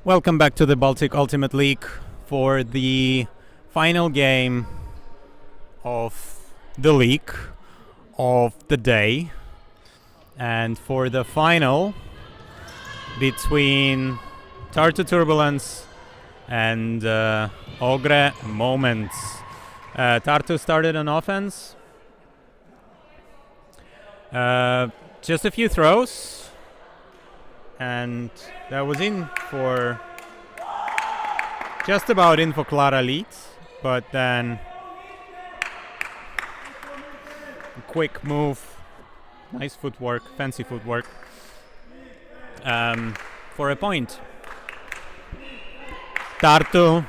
Welcome back to the Baltic Ultimate League for the final game of the league of the day, and for the final between Tartu Turbulence and Ogre Moments. Tartu started on offense. Just a few throws, and that was just about in for Clara lead, but then quick move, nice footwork, fancy footwork for a point. Tartu,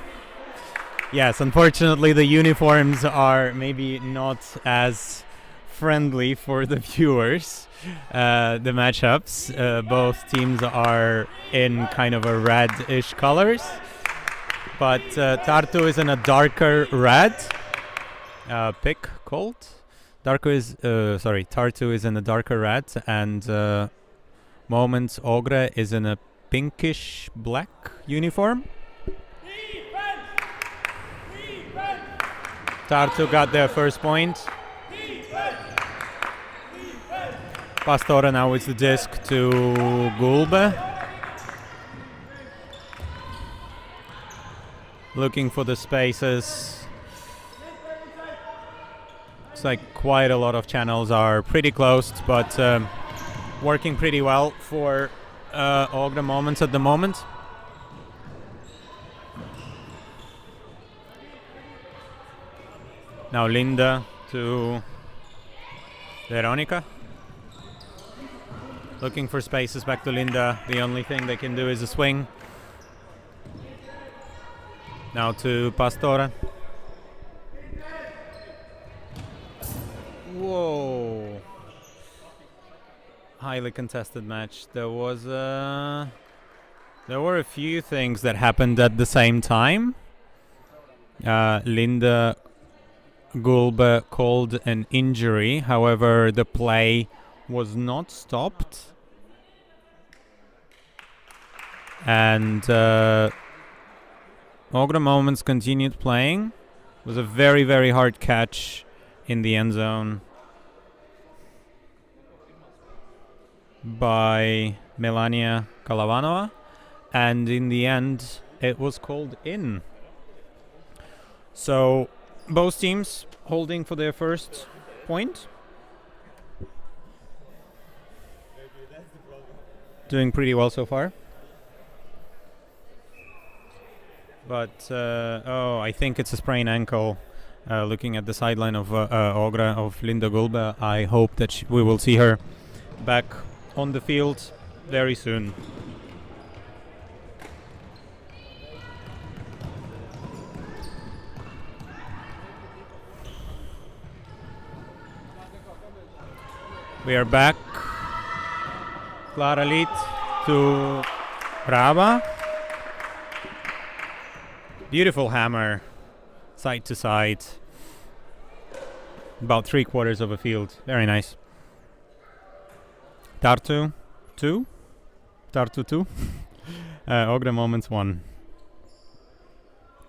yes, unfortunately the uniforms are maybe not as friendly for the viewers. The matchups, both teams are in kind of a red-ish colors, but Tartu is in a darker red. Pick Colt. Tartu is in a darker red, and Moments Ogre is in a pinkish black uniform. Tartu got their first point. Pastora now with the disc to Gulbe. Looking for the spaces. It's like quite a lot of channels are pretty closed, but working pretty well for Ogre Moments at the moment. Now Linda to Veronica. Looking for spaces back to Linda. The only thing they can do is a swing. Now to Pastora. Whoa. Highly contested match. There were a few things that happened at the same time. Linda Gulbe called an injury. However, the play was not stopped, and Ogre Moments continued playing. It was a very, very hard catch in the end zone by Melania Kalavanova, and in the end it was called in. So both teams holding for their first point. Doing pretty well so far. But, I think it's a sprained ankle. Looking at the sideline of Ogre, of Linda Gulbe, I hope that we will see her back on the field very soon. We are back. Clara lead to Raba. Beautiful hammer, side to side. About 3/4 of a field. Very nice. Tartu 2. Ogre Moments 1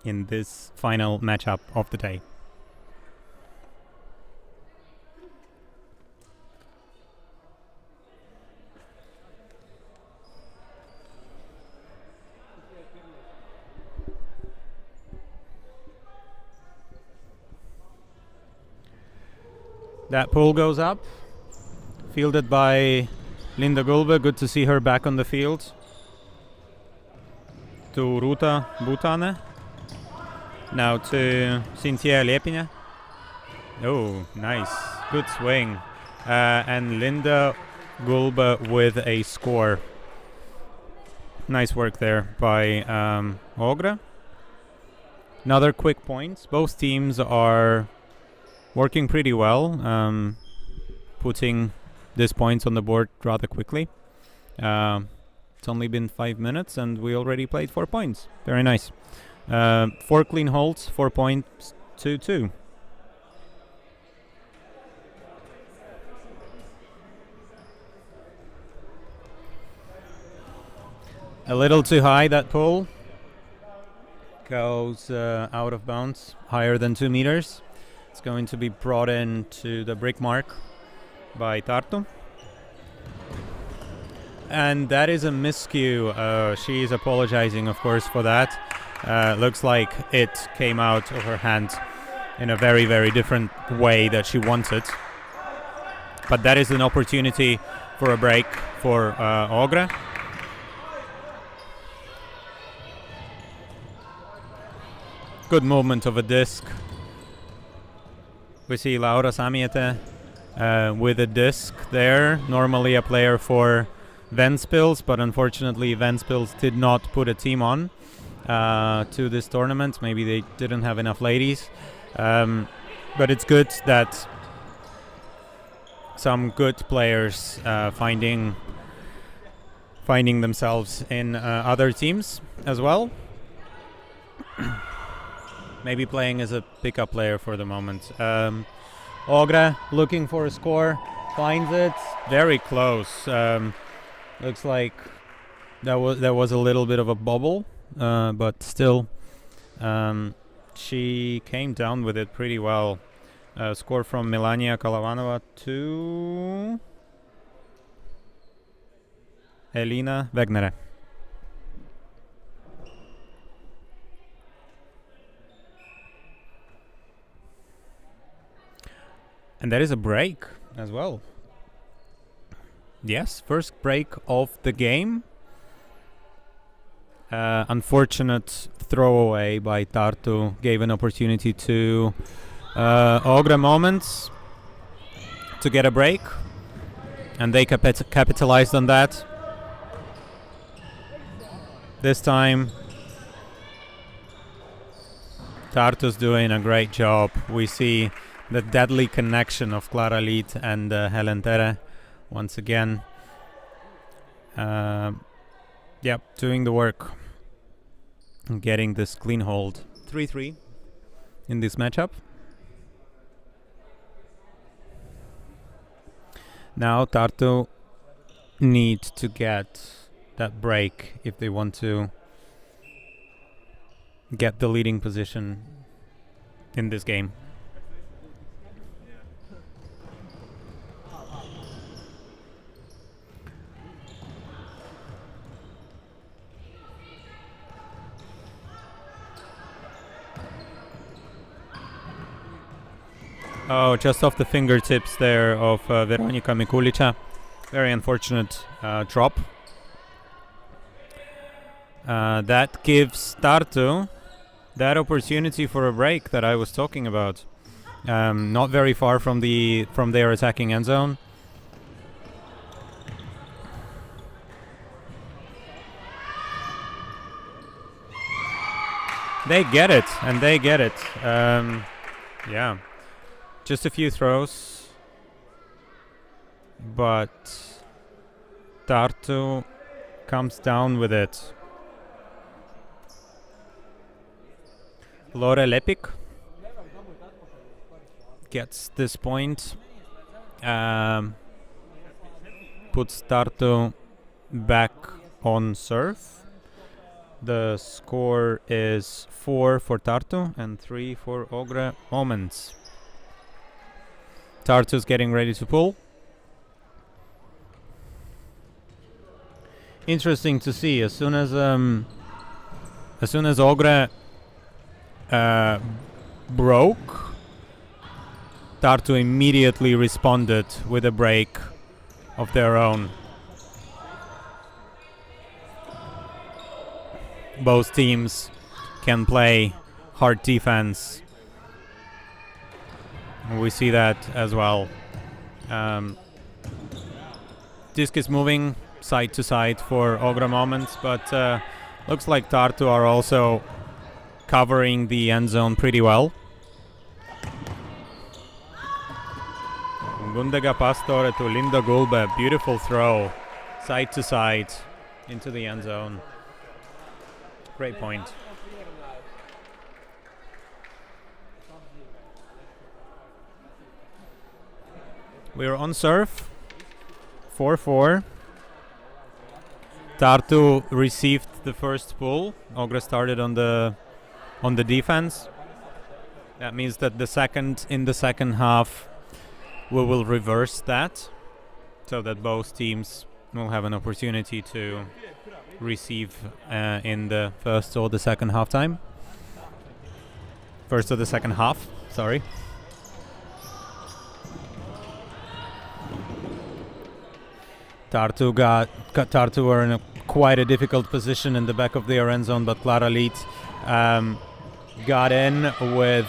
in this final matchup of the day. That pull goes up, fielded by Linda Gulbe. Good to see her back on the field. To Ruta Butane. Now to Cynthia Lepina. Oh, nice. Good swing. And Linda Gulbe with a score. Nice work there by Ogre. Another quick point. Both teams are working pretty well, putting these points on the board rather quickly. It's only been 5 minutes and we already played 4 points. Very nice. 4 clean holds, 4 points, 2-2. A little too high, that pull. Goes out of bounds, higher than 2 meters. It's going to be brought in to the brick mark by Tartu. And that is a miscue. She is apologizing, of course, for that. Looks like it came out of her hand in a very, very different way that she wanted. But that is an opportunity for a break for Ogre. Good movement of a disc. We see Laura Samiete with a disc there. Normally a player for Ventspils, but unfortunately Ventspils did not put a team on to this tournament. Maybe they didn't have enough ladies. But it's good that some good players finding themselves in other teams as well. Maybe playing as a pickup player for the moment. Ogre looking for a score, finds it, very close. Looks like there was a little bit of a bubble, but still she came down with it pretty well. Score from Milania Kalovanova to Elina Wegnere. And there is a break as well. Yes, first break of the game. Unfortunate throwaway by Tartu gave an opportunity to Ogre Moments to get a break, and they capitalized on that. This time Tartu's doing a great job. We see the deadly connection of Clara Lid and Helen Tere once again. Doing the work. Getting this clean hold. 3-3 in this matchup. Now Tartu need to get that break if they want to get the leading position in this game. Oh, just off the fingertips there of Veronika Mikulica. Very unfortunate drop. That gives Tartu that opportunity for a break that I was talking about. Not very far from their attacking end zone. They get it, and they get it. Yeah. Just a few throws, but Tartu comes down with it. Lore Lepik gets this point, puts Tartu back on serve. The score is 4 for Tartu and 3 for Ogre Moments. Tartu's getting ready to pull. Interesting to see. As soon as Ogre broke, Tartu immediately responded with a break of their own. Both teams can play hard defense. We see that as well. Disc is moving side to side for Ogre Moments, but looks like Tartu are also covering the end zone pretty well. Gundega Pastore to Linda Gulbe. Beautiful throw, side to side into the end zone. Great point. We're on serve. 4-4. Tartu received the first pull. Ogra started on the defense. That means that in the second half we will reverse that, so that both teams will have an opportunity to receive in the first or the second halftime. First or the second half, sorry. Tartu were in quite a difficult position in the back of their end zone, but Clara Lead got in with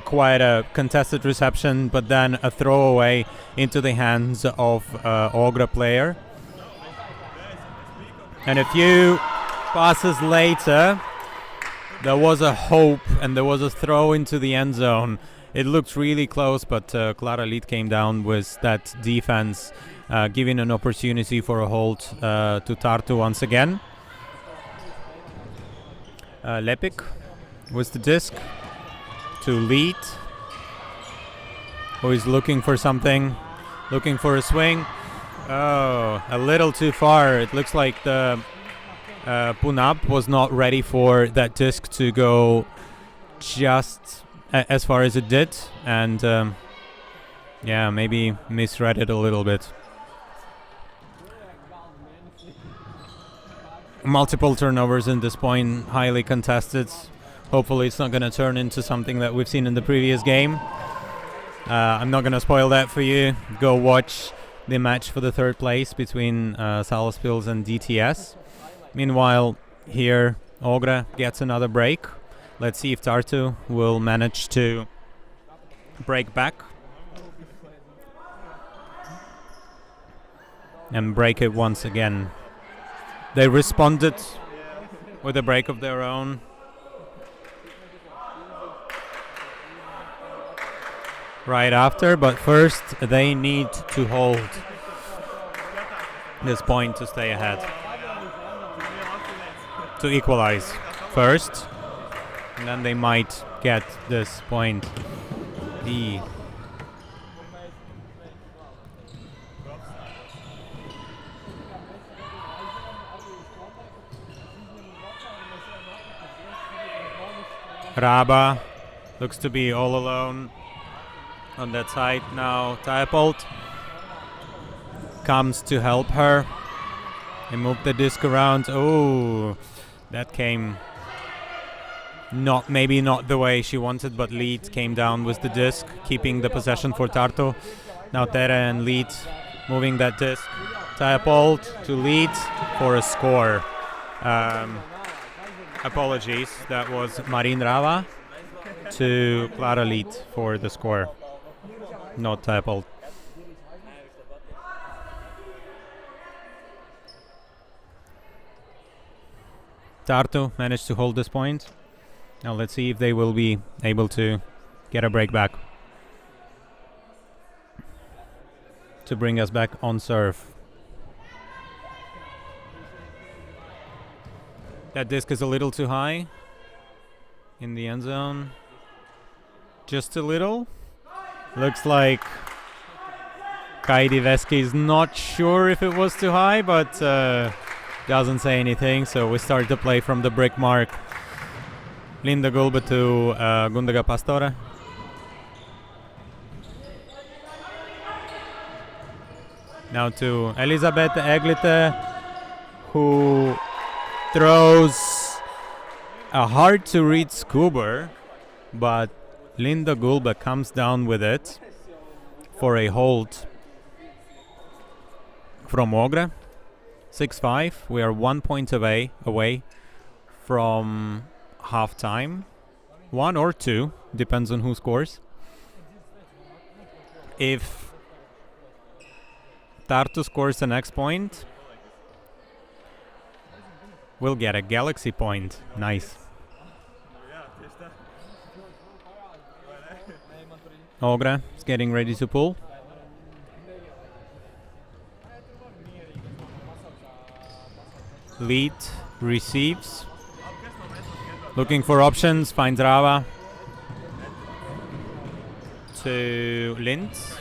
quite a contested reception, but then a throwaway into the hands of Ogra player. And a few passes later, there was a hope and there was a throw into the end zone. It looked really close, but Clara Lead came down with that defense, giving an opportunity for a hold to Tartu once again. Lepik with the disc to Lead, who is looking for something, looking for a swing. Oh, a little too far. It looks like the Punab was not ready for that disc to go just as far as it did, and maybe misread it a little bit. Multiple turnovers in this point, highly contested. Hopefully it's not going to turn into something that we've seen in the previous game. I'm not going to spoil that for you. Go watch the match for the third place between Salaspils and DTS. Meanwhile, here Ogra gets another break. Let's see if Tartu will manage to break back and break it once again. They responded with a break of their own. Right after, but first they need to hold this point to stay ahead, to equalize first, and then they might get this point. Raba looks to be all alone on that side now. Tyapolt comes to help her. He moved the disc around. Oh, that came maybe not the way she wanted, but Lead came down with the disc, keeping the possession for Tartu. Now Tere and Lead moving that disc. Tyapolt to Lead for a score. Apologies, that was Marin Rava to Clara Lead for the score, not Tyapolt. Tartu managed to hold this point. Now let's see if they will be able to get a break back to bring us back on serve. That disc is a little too high in the end zone. Just a little. Looks like Kaidi Veski is not sure if it was too high, but doesn't say anything. So we start the play from the brick mark. Linda Gulba to Gundaga Pastore. Now to Elizabeth Eglite, who throws a hard to read scuba, but Linda Gulba comes down with it for a hold from Ogra. 6-5. We are 1 point away from half-time. 1 or 2, depends on who scores. If Tartu scores the next point, we'll get a Galaxy point. Nice. Ogra is getting ready to pull. Lead receives. Looking for options, finds Rava to Linz.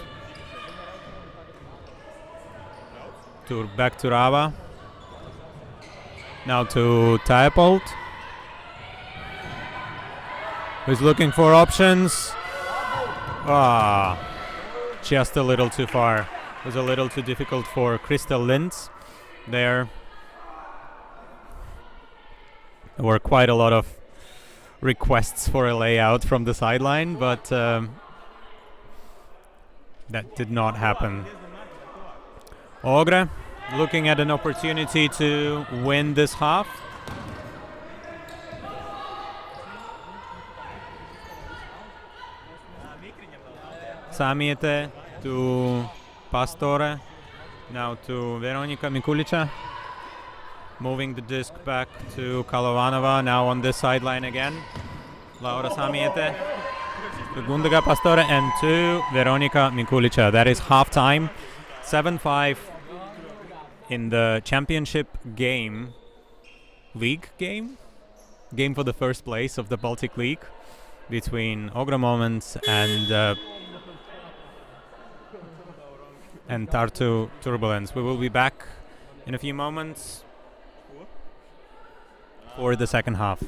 back to Raba. Now to Taipolt, who's looking for options. Just a little too far. It was a little too difficult for Crystal Linz there. There were quite a lot of requests for a layout from the sideline, but that did not happen. Ogre looking at an opportunity to win this half. Samiete to Pastore, now to Veronika Mikulica. Moving the disc back to Kalovanova, now on this sideline again. Laura Samiete to Gundaga Pastore and to Veronika Mikulica. That is half-time. 7-5 in the championship game for the first place of the Baltic League between Ogre Moments and Tartu Turbulence. We will be back in a few moments for the second half.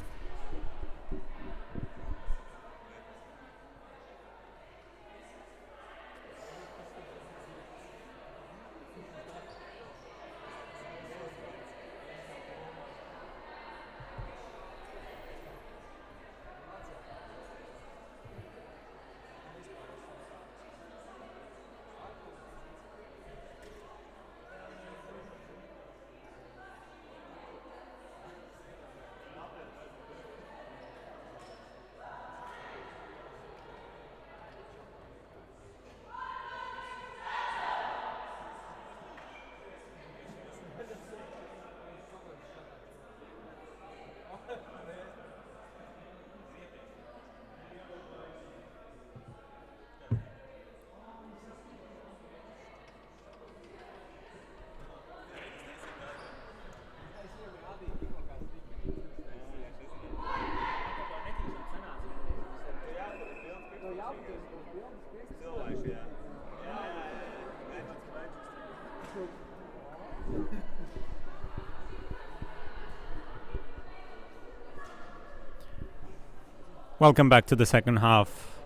Welcome back to the second half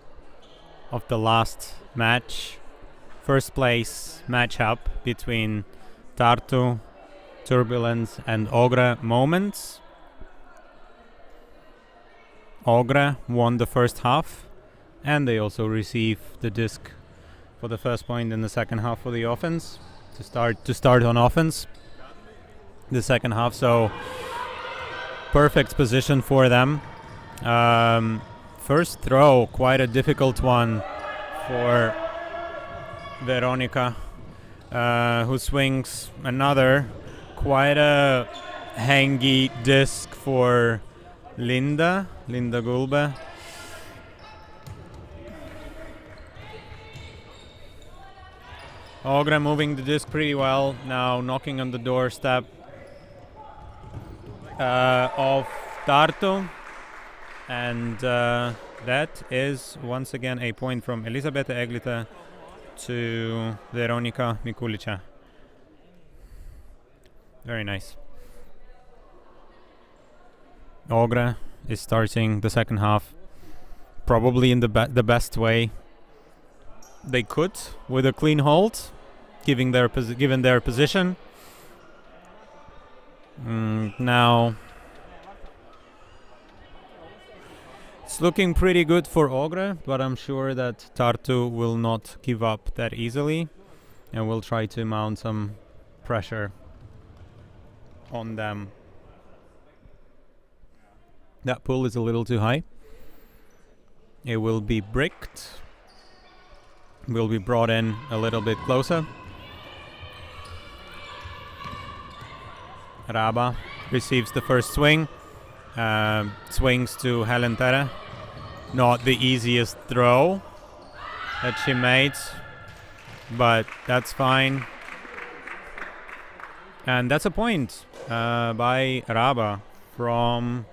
of the last match. First place matchup between Tartu Turbulence and Ogre Moments. Ogre won the first half, and they also receive the disc for the first point in the second half for the offense to start on offense the second half. So perfect position for them. First throw, quite a difficult one for Veronika, who swings another quite a hangy disc for Linda Gulbe. Ogre moving the disc pretty well, now knocking on the doorstep of Tartu. And that is once again a point from Elisabetta Eglita to Veronika Mikulica. Very nice. Ogre is starting the second half probably in the best way they could, with a clean hold, given their position. Now it's looking pretty good for Ogre, but I'm sure that Tartu will not give up that easily and will try to mount some pressure on them. That pull is a little too high. It will be bricked. Will be brought in a little bit closer. Raba receives the first swing. Swings to Helen Tere. Not the easiest throw that she made, but that's fine. And that's a point by Raba from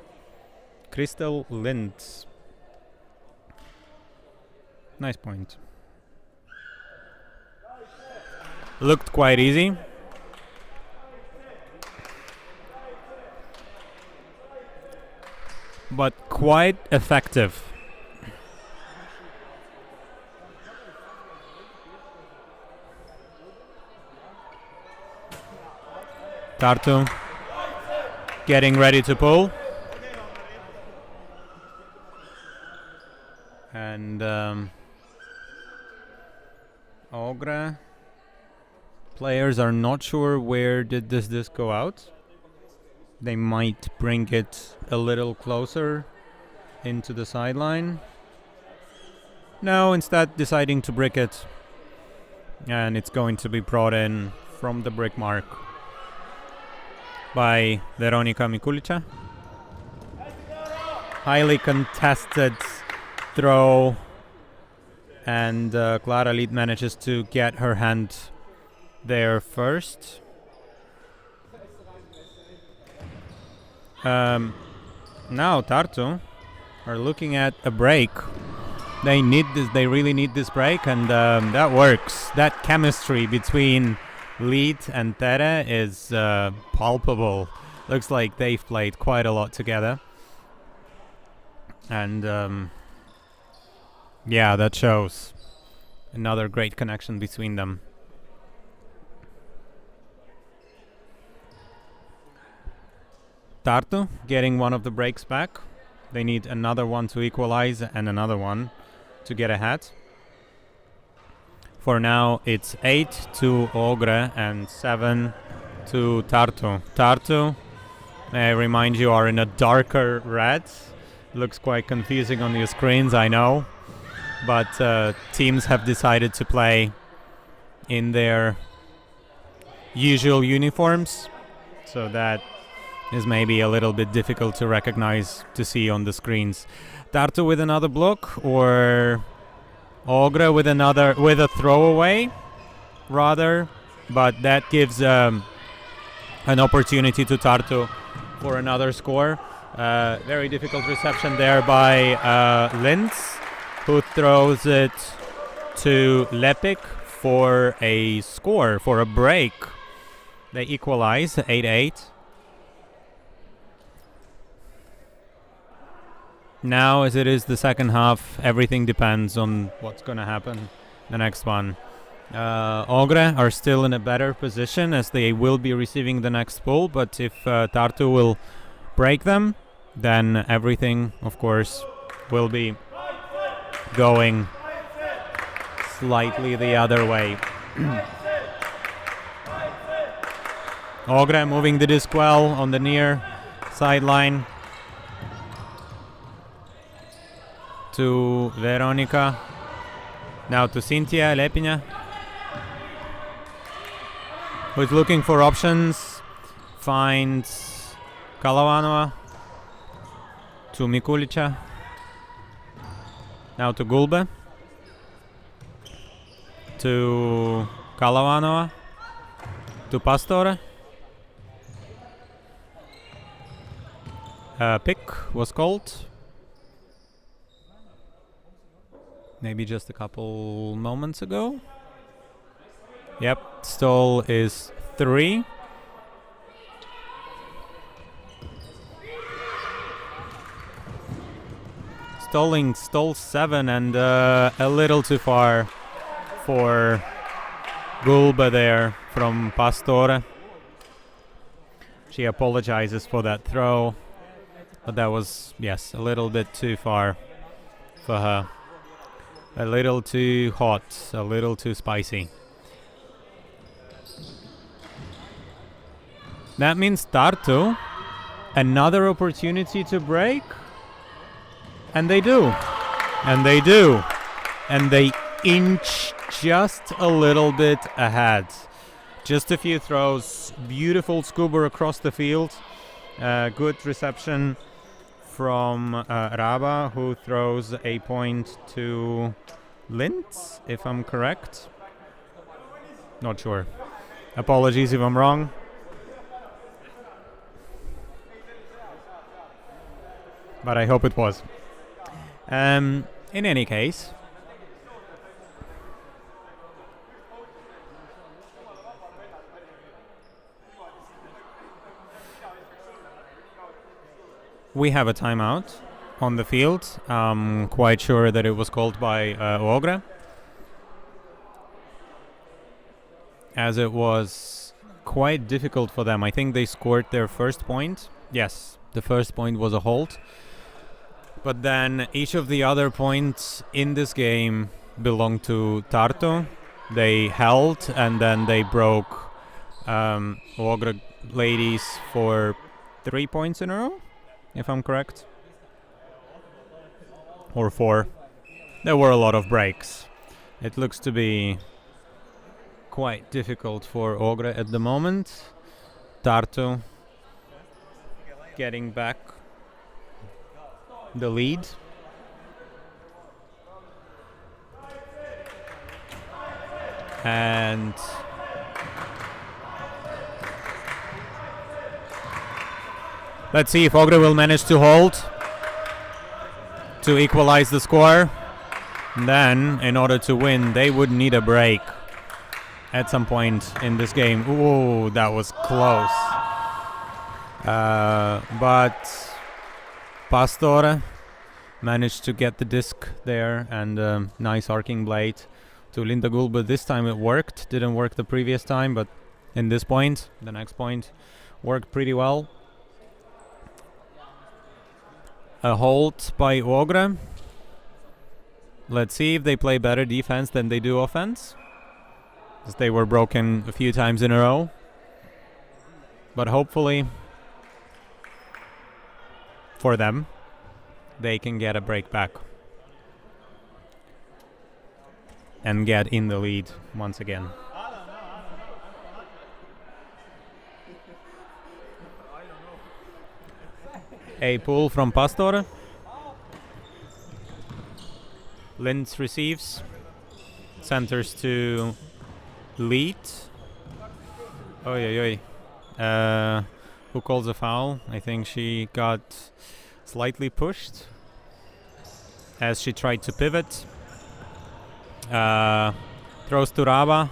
Crystal Linz. Nice point. Looked quite easy. but quite effective. Tartu getting ready to pull. And Ogre players are not sure where did this disc go out. They might bring it a little closer into the sideline. No, instead deciding to brick it. And it's going to be brought in from the brick mark by Veronika Mikulica. Highly contested throw, and Clara Lid manages to get her hand there first. Now Tartu are looking at a break. They need this. They really need this break, and that works. That chemistry between Lid and Tere is palpable. Looks like they've played quite a lot together, and yeah, that shows. Another great connection between them. Tartu getting one of the breaks back. They need another one to equalize and another one to get ahead. For now, it's 8 to Ogre and 7 to Tartu. Tartu, may I remind you, are in a darker red. Looks quite confusing on your screens, I know. But teams have decided to play in their usual uniforms, so that is maybe a little bit difficult to recognize, to see on the screens. Tartu with another block, or Ogre with a throwaway, rather, but that gives an opportunity to Tartu for another score. Very difficult reception there by Linz, who throws it to Lepik for a score, for a break. They equalize 8-8. Now, as it is the second half, everything depends on what's going to happen the next one. Ogre are still in a better position, as they will be receiving the next pull, but if Tartu will break them, then everything, of course, will be going slightly the other way. Ogre moving the disc well on the near sideline to Veronika. Now to Cynthia Lepina, who's looking for options. Finds Kalavanova to Mikulica. Now to Gulbe. To Kalavanova. To Pastore. Pick was called. Maybe just a couple moments ago. Yep, stall is 3. Stall 7, and a little too far for Gulbe there from Pastore. She apologizes for that throw, but that was, yes, a little bit too far for her. A little too hot, a little too spicy. That means Tartu, another opportunity to break. And they do. And they do. And they inch just a little bit ahead. Just a few throws. Beautiful scuba across the field. Good reception from Raba, who throws a point to Linz, if I'm correct. Not sure. Apologies if I'm wrong. But I hope it was. In any case, We have a timeout on the field. I'm quite sure that it was called by Ogre, as it was quite difficult for them. I think they scored their first point. Yes, the first point was a hold. But then each of the other points in this game belonged to Tartu. They held and then they broke Ogre ladies for 3 points in a row, if I'm correct. Or 4. There were a lot of breaks. It looks to be quite difficult for Ogre at the moment. Tartu getting back the lead. And let's see if Ogre will manage to hold to equalize the score. And then, in order to win, they would need a break at some point in this game. Ooh, that was close. But Pastore managed to get the disc there, and nice arcing blade to Linda Gulbe. This time it worked. Didn't work the previous time, but in this point, the next point, worked pretty well. A hold by Ogre. Let's see if they play better defense than they do offense, as they were broken a few times in a row. But hopefully, for them, they can get a break back and get in the lead once again. A pull from Pastore. Linz receives, centers to lead. Oi. Who calls a foul? I think she got slightly pushed as she tried to pivot. Throws to Raba.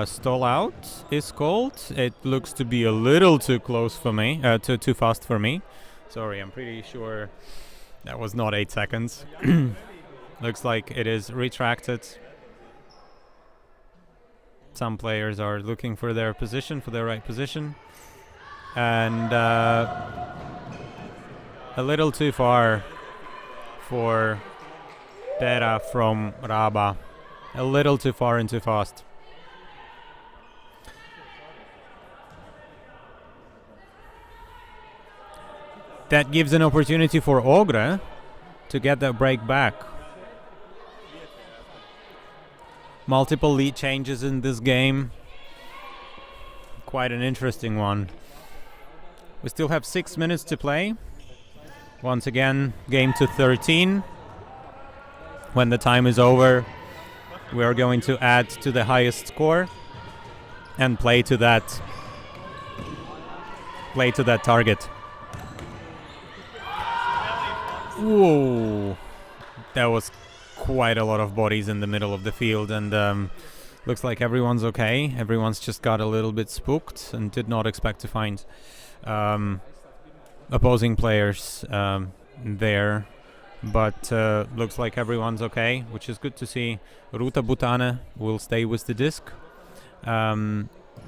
Stall out is called. It looks to be a little too close for me, too fast for me. Sorry, I'm pretty sure that was not 8 seconds. Looks like it is retracted. Some players are looking for their position, for their right position. And a little too far for Pera from Raba. A little too far and too fast. That gives an opportunity for Ogre to get that break back. Multiple lead changes in this game. Quite an interesting one. We still have 6 minutes to play. Once again, game to 13. When the time is over, we are going to add to the highest score and play to that target. Whoa, that was quite a lot of bodies in the middle of the field, and looks like everyone's okay. Everyone's just got a little bit spooked and did not expect to find opposing players there, but looks like everyone's okay, which is good to see. Ruta Butane will stay with the disc,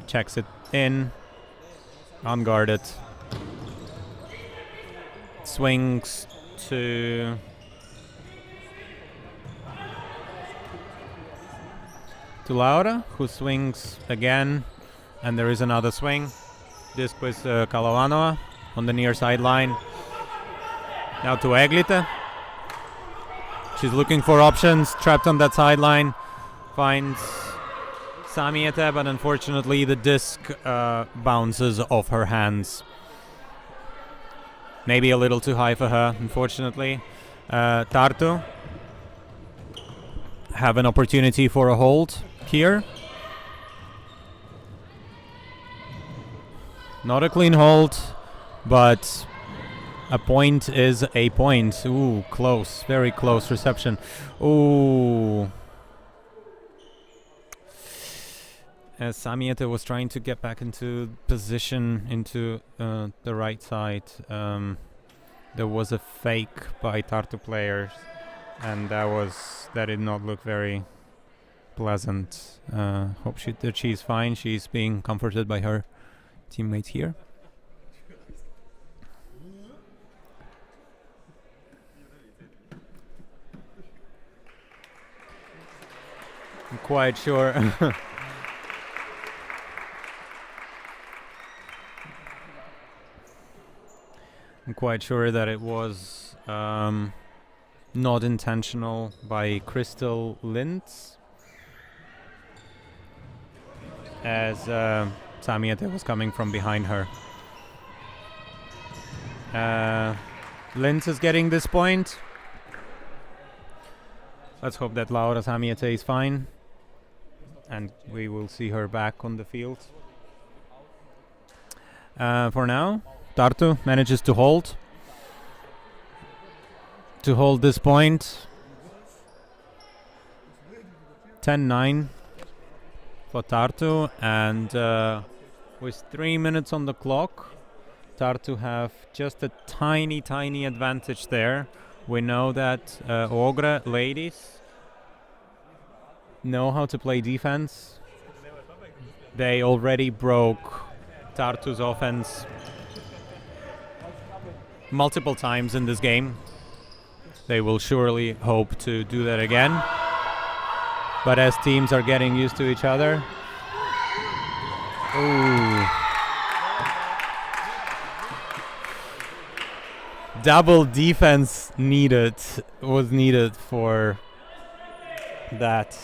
checks it in, unguarded, swings to Laura, who swings again, and there is another swing. Disc with Kalovanova on the near sideline. Now to Eglite. She's looking for options, trapped on that sideline. Finds Samiete, but unfortunately the disc bounces off her hands. Maybe a little too high for her, unfortunately. Tartu have an opportunity for a hold here. Not a clean hold, but a point is a point. Ooh, close, very close reception. Ooh. as Samiete was trying to get back into position into the right side. There was a fake by Tartu players, and that did not look very pleasant. Hope that she's fine. She's being comforted by her teammates here. I'm quite sure. I'm quite sure that it was not intentional by Crystal Lintz, as Samiete was coming from behind her. Lintz is getting this point. Let's hope that Laura Samiete is fine, and we will see her back on the field. For now, Tartu manages to hold this point. 10-9 for Tartu, and with 3 minutes on the clock, Tartu have just a tiny advantage there. We know that Ogre ladies know how to play defense. They already broke Tartu's offense multiple times in this game. They will surely hope to do that again. But as teams are getting used to each other, double defense was needed for that.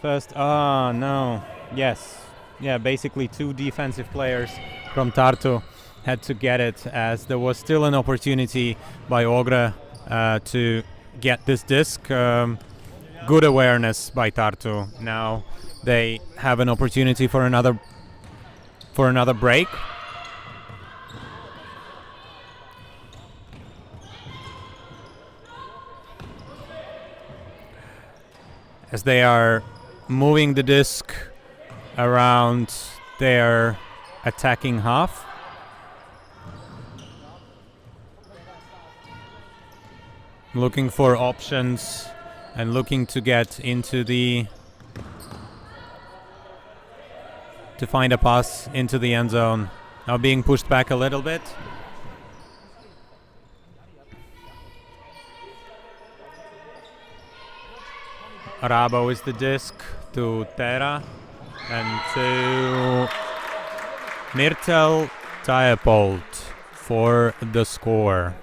First, no, yes, yeah, basically 2 defensive players from Tartu had to get it, as there was still an opportunity by Ogre to get this disc. Good awareness by Tartu. Now they have an opportunity for another break. As they are moving the disc around their attacking half. Looking for options and looking to get into to find a pass into the end zone. Now being pushed back a little bit. Rabo is the disc to Tera and to Myrtel Taepold for the score.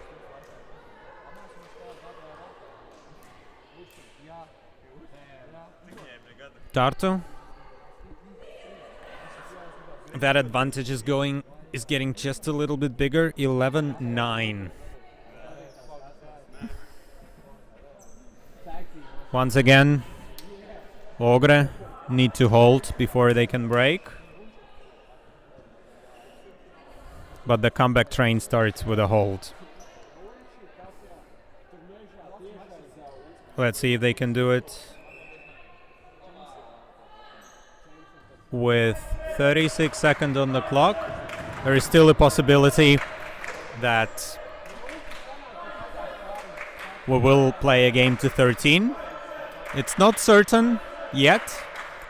Tartu. That advantage is getting just a little bit bigger. 11-9. Once again, Ogre need to hold before they can break. But the comeback train starts with a hold. Let's see if they can do it. With 36 seconds on the clock, there is still a possibility that we will play a game to 13. It's not certain yet.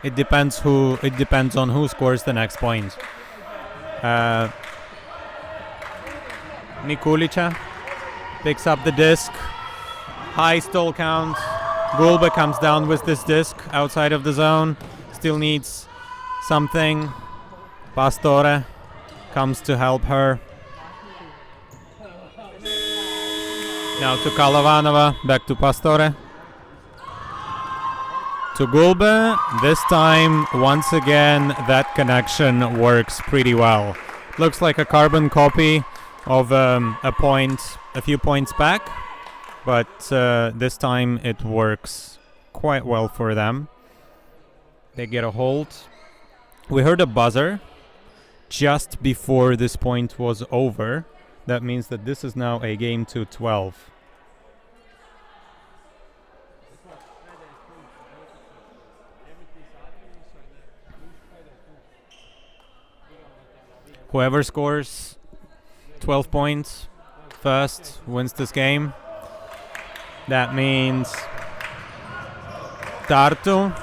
It depends on who scores the next point. Nikulica picks up the disc. High stall count. Gulbe comes down with this disc outside of the zone. Still needs something. Pastore comes to help her. Now to Kalovanova, back to Pastore. To Gulbe, this time, once again, that connection works pretty well. Looks like a carbon copy of a few points back, but this time it works quite well for them. They get a hold. We heard a buzzer just before this point was over. That means that this is now a game to 12. Whoever scores 12 points first wins this game. That means Tartu,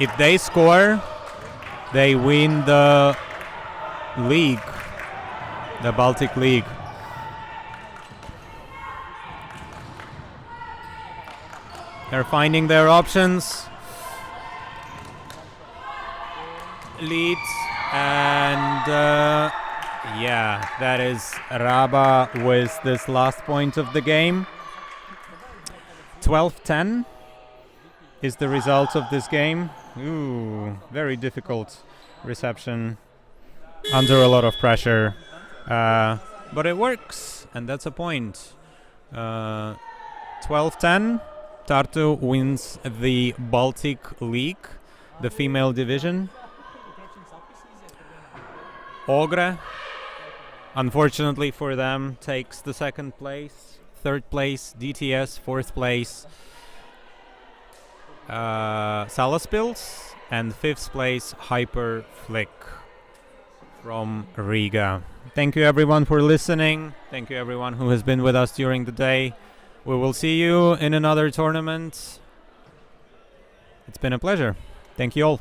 if they score, they win the league, the Baltic League. They're finding their options. Lead, and yeah, that is Raba with this last point of the game. 12-10 is the result of this game. Ooh, very difficult reception under a lot of pressure, but it works, and that's a point. 12-10, Tartu wins the Baltic League, the female division. Ogre, unfortunately for them, takes the second place. Third place, DTS. Fourth place, Salaspils. And fifth place, Hyper Flick from Riga. Thank you everyone for listening. Thank you everyone who has been with us during the day. We will see you in another tournament. It's been a pleasure. Thank you all.